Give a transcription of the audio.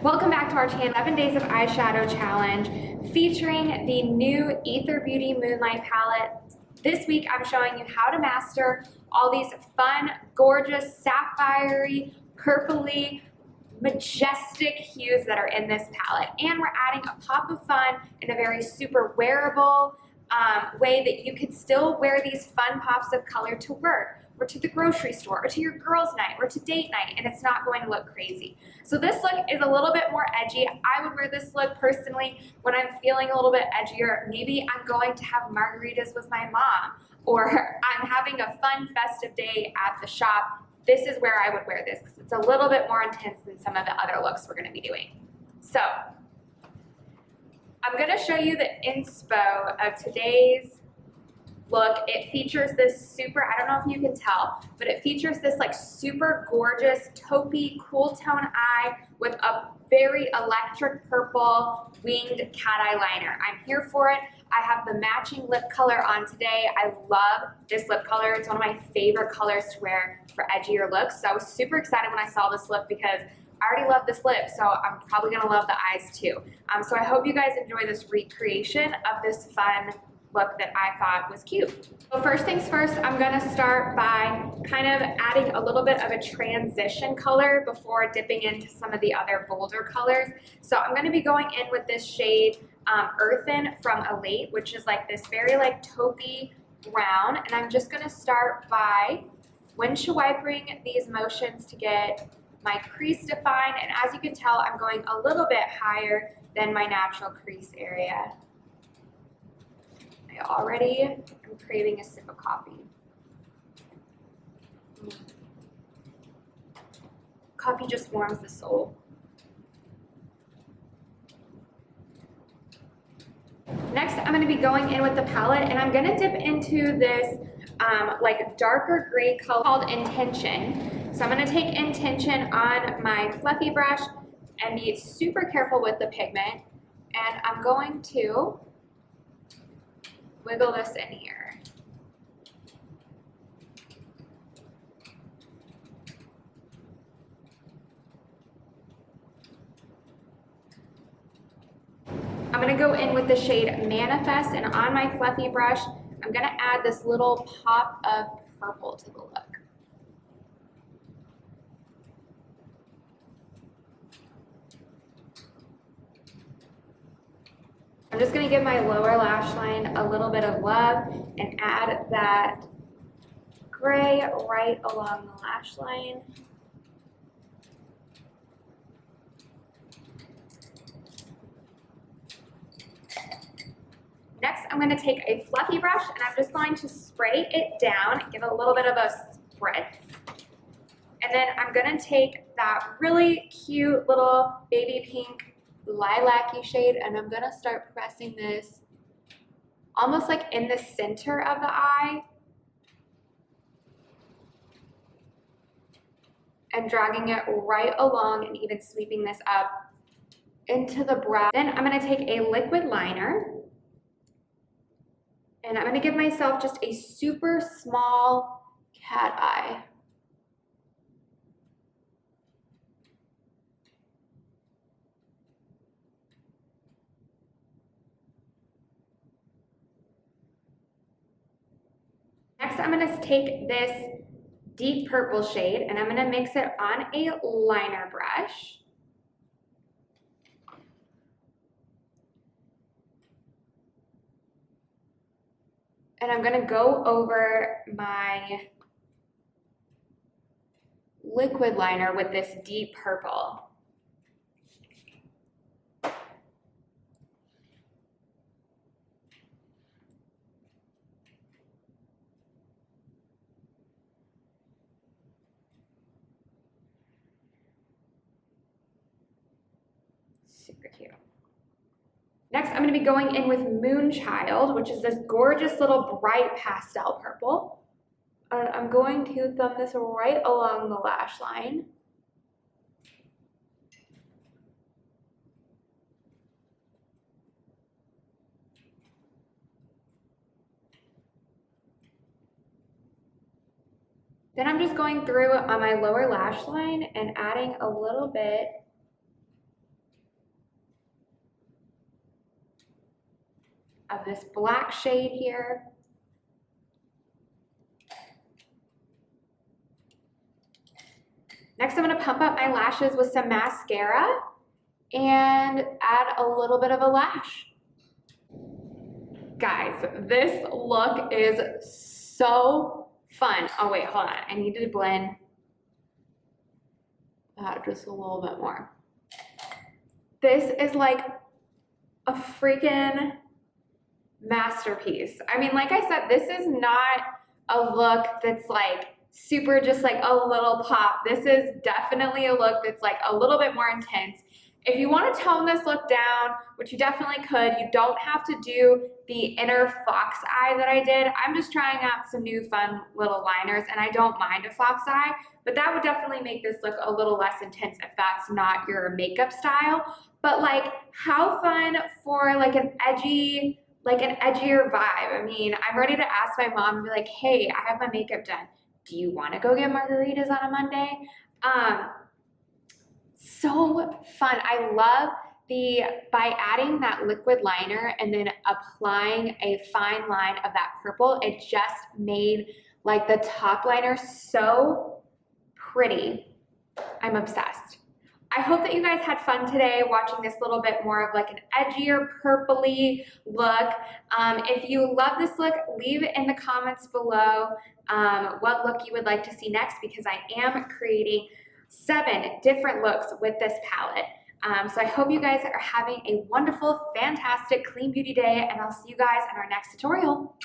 Welcome back to our channel, 7 Days of Eyeshadow Challenge, featuring the new Athr Beauty Moonlight palette. This week I'm showing you how to master all these fun, gorgeous, sapphire-y, purpley, majestic hues that are in this palette. And we're adding a pop of fun in a very super wearable way that you can still wear these fun pops of color to work, or to the grocery store, or to your girls' night, or to date night, and it's not going to look crazy. So this look is a little bit more edgy. I would wear this look personally when I'm feeling a little bit edgier. Maybe I'm going to have margaritas with my mom, or I'm having a fun festive day at the shop. This is where I would wear this because it's a little bit more intense than some of the other looks we're going to be doing. So I'm going to show you the inspo of today's look. It features this super, I don't know if you can tell, but it features this like super gorgeous taupey cool tone eye with a very electric purple winged cat eye liner. I'm here for it. I have the matching lip color on today. I love this lip color. It's one of my favorite colors to wear for edgier looks. So I was super excited when I saw this look because I already love this lip, so I'm probably gonna love the eyes too. So I hope you guys enjoy this recreation of this fun look that I thought was cute. So first things first, I'm gonna start by kind of adding a little bit of a transition color before dipping into some of the other bolder colors. So I'm gonna be going in with this shade Earthen from Elate, which is like this very like taupey brown, and I'm just gonna start by windshield wiping these motions to get my crease defined, and as you can tell, I'm going a little bit higher than my natural crease area. I already am craving a sip of coffee. Coffee just warms the soul. Next, I'm going to be going in with the palette, and I'm going to dip into this like darker gray color called Intention. So I'm going to take Intention on my fluffy brush and be super careful with the pigment, and I'm going to wiggle this in here. I'm going to go in with the shade Manifest, and on my fluffy brush, I'm going to add this little pop of purple to the look. I'm just going to give my lower lash line a little bit of love and add that gray right along the lash line. Next, I'm going to take a fluffy brush and I'm just going to spray it down, give it a little bit of a spritz. And then I'm going to take that really cute little baby pink lilac-y shade, and I'm gonna start pressing this almost like in the center of the eye and dragging it right along and even sweeping this up into the brow. Then I'm gonna take a liquid liner and I'm gonna give myself just a super small cat eye. Next, I'm going to take this deep purple shade and I'm going to mix it on a liner brush. And I'm going to go over my liquid liner with this deep purple. Super cute. Next, I'm going to be going in with Moonchild, which is this gorgeous little bright pastel purple. And I'm going to thumb this right along the lash line. Then I'm just going through on my lower lash line and adding a little bit of this black shade here. Next, I'm gonna pump up my lashes with some mascara and add a little bit of a lash. Guys, this look is so fun. Oh wait, hold on. I need to blend that just a little bit more. This is like a freaking masterpiece. I mean, like I said, this is not a look that's like super just like a little pop. This is definitely a look that's like a little bit more intense. If you want to tone this look down, which you definitely could, you don't have to do the inner fox eye that I did. I'm just trying out some new fun little liners, and I don't mind a fox eye, but that would definitely make this look a little less intense if that's not your makeup style. But like, how fun for like an edgy, like an edgier vibe. I mean, I'm ready to ask my mom and be like, hey, I have my makeup done. Do you want to go get margaritas on a Monday? So fun. I love by adding that liquid liner and then applying a fine line of that purple, it just made like the top liner so pretty. I'm obsessed. I hope that you guys had fun today watching this little bit more of like an edgier purpley look. If you love this look, leave it in the comments below what look you would like to see next, because I am creating 7 different looks with this palette. So I hope you guys are having a wonderful, fantastic, clean beauty day, and I'll see you guys in our next tutorial.